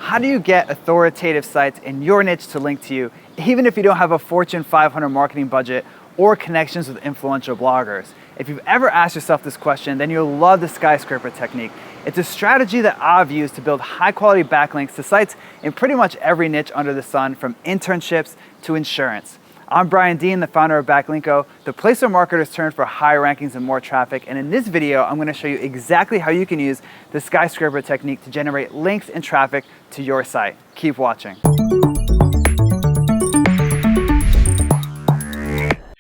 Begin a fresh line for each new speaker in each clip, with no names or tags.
how do you get authoritative sites in your niche to link to you, even if you don't have a Fortune 500 marketing budget or connections with influential bloggers? If you've ever asked yourself this question, then you'll love the Skyscraper Technique. It's a strategy that I've used to build high-quality backlinks to sites in pretty much every niche under the sun, from internships to insurance. I'm Brian Dean, the founder of Backlinko, the place where marketers turn for high rankings and more traffic. And in this video, I'm going to show you exactly how you can use the Skyscraper Technique to generate links and traffic to your site. Keep watching.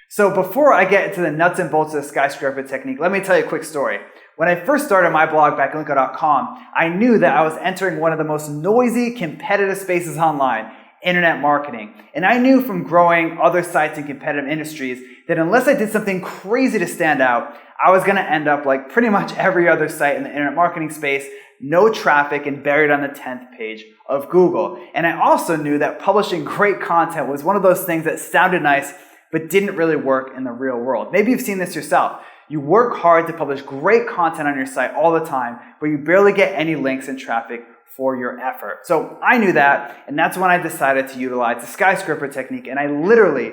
So before I get into the nuts and bolts of the Skyscraper Technique, let me tell you a quick story. When I first started my blog, backlinko.com, I knew that I was entering one of the most noisy, competitive spaces online, internet marketing. And I knew from growing other sites in competitive industries that unless I did something crazy to stand out, I was going to end up like pretty much every other site in the internet marketing space, no traffic and buried on the 10th page of Google. And I also knew that publishing great content was one of those things that sounded nice but didn't really work in the real world. Maybe you've seen this yourself. You work hard to publish great content on your site all the time, but you barely get any links and traffic for your effort. So I knew that, and that's when I decided to utilize the Skyscraper Technique, and I literally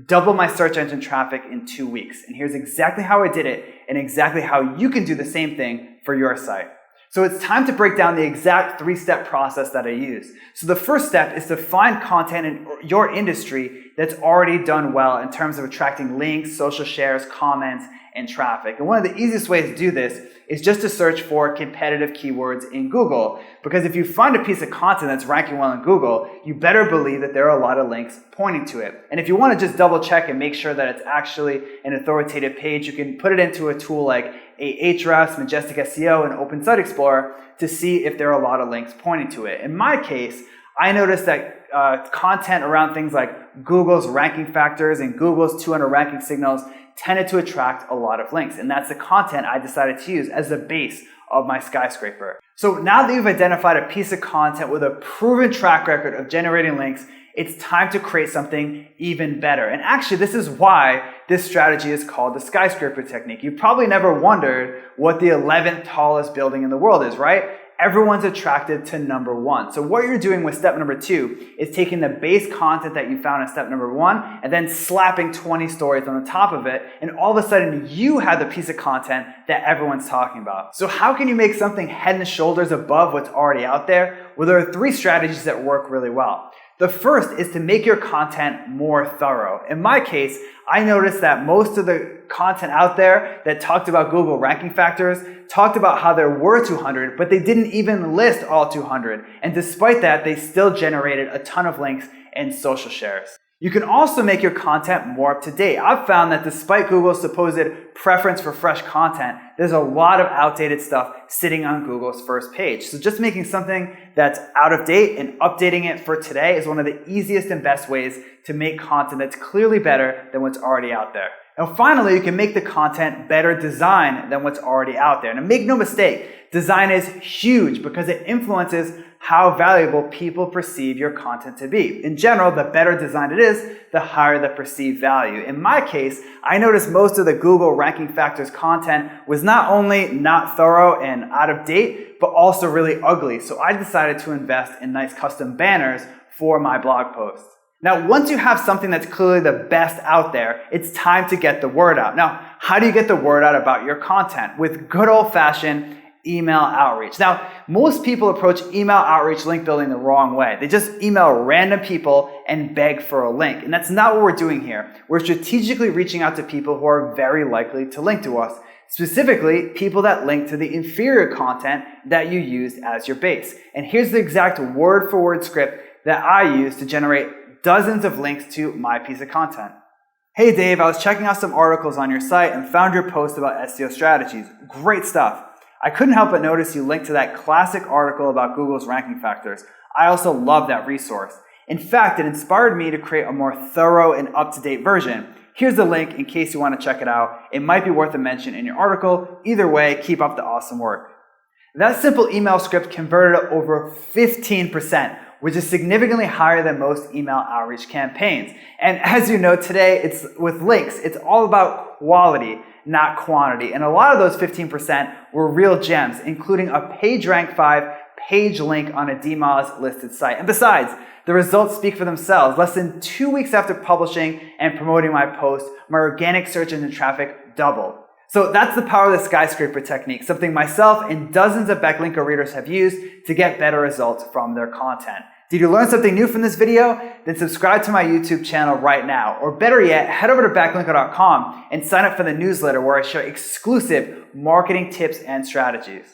doubled my search engine traffic in 2 weeks. And here's exactly how I did it, and exactly how you can do the same thing for your site. So it's time to break down the exact 3-step process that I use. So the first step is to find content in your industry that's already done well in terms of attracting links, social shares, comments, and traffic. And one of the easiest ways to do this is just to search for competitive keywords in Google. Because if you find a piece of content that's ranking well in Google, you better believe that there are a lot of links pointing to it. And if you want to just double check and make sure that it's actually an authoritative page, you can put it into a tool like Ahrefs, Majestic SEO, and Open Site Explorer to see if there are a lot of links pointing to it. In my case, I noticed that content around things like Google's ranking factors and Google's 200 ranking signals tended to attract a lot of links. And that's the content I decided to use as the base of my Skyscraper. So now that you've identified a piece of content with a proven track record of generating links, it's time to create something even better. And actually, this is why this strategy is called the Skyscraper Technique. You've probably never wondered what the 11th tallest building in the world is, right? Everyone's attracted to number 1. So what you're doing with step number 2 is taking the base content that you found in step number 1 and then slapping 20 stories on the top of it, and all of a sudden you have the piece of content that everyone's talking about. So how can you make something head and shoulders above what's already out there? Well, there are 3 strategies that work really well. The first is to make your content more thorough. In my case, I noticed that most of the content out there that talked about Google ranking factors talked about how there were 200, but they didn't even list all 200. And despite that, they still generated a ton of links and social shares. You can also make your content more up to date. I've found that despite Google's supposed preference for fresh content, there's a lot of outdated stuff sitting on Google's first page. So just making something that's out of date and updating it for today is one of the easiest and best ways to make content that's clearly better than what's already out there. And finally, you can make the content better designed than what's already out there. Now make no mistake, design is huge because it influences how valuable people perceive your content to be. In general, the better designed it is, the higher the perceived value. In my case, I noticed most of the Google ranking factors content was not only not thorough and out of date, but also really ugly. So I decided to invest in nice custom banners for my blog posts. Now, once you have something that's clearly the best out there, it's time to get the word out. Now, how do you get the word out about your content? With good old-fashioned email outreach. Now, most people approach email outreach link building the wrong way. They just email random people and beg for a link. And that's not what we're doing here. We're strategically reaching out to people who are very likely to link to us. Specifically, people that link to the inferior content that you used as your base. And here's the exact word-for-word script that I use to generate dozens of links to my piece of content. Hey Dave, I was checking out some articles on your site and found your post about SEO strategies. Great stuff. I couldn't help but notice you linked to that classic article about Google's ranking factors. I also love that resource. In fact, it inspired me to create a more thorough and up-to-date version. Here's the link in case you want to check it out. It might be worth a mention in your article. Either way, keep up the awesome work. That simple email script converted at over 15%, which is significantly higher than most email outreach campaigns. And as you know, today, with links, it's all about quality, not quantity. And a lot of those 15% were real gems, including a PageRank 5 page link on a DMOZ listed site. And besides, the results speak for themselves. Less than 2 weeks after publishing and promoting my post, my organic search engine traffic doubled. So that's the power of the skyscraper technique, something myself and dozens of backlinko readers have used to get better results from their content. Did you learn something new from this video? Then subscribe to my YouTube channel right now. Or better yet, head over to backlinko.com and sign up for the newsletter where I share exclusive marketing tips and strategies.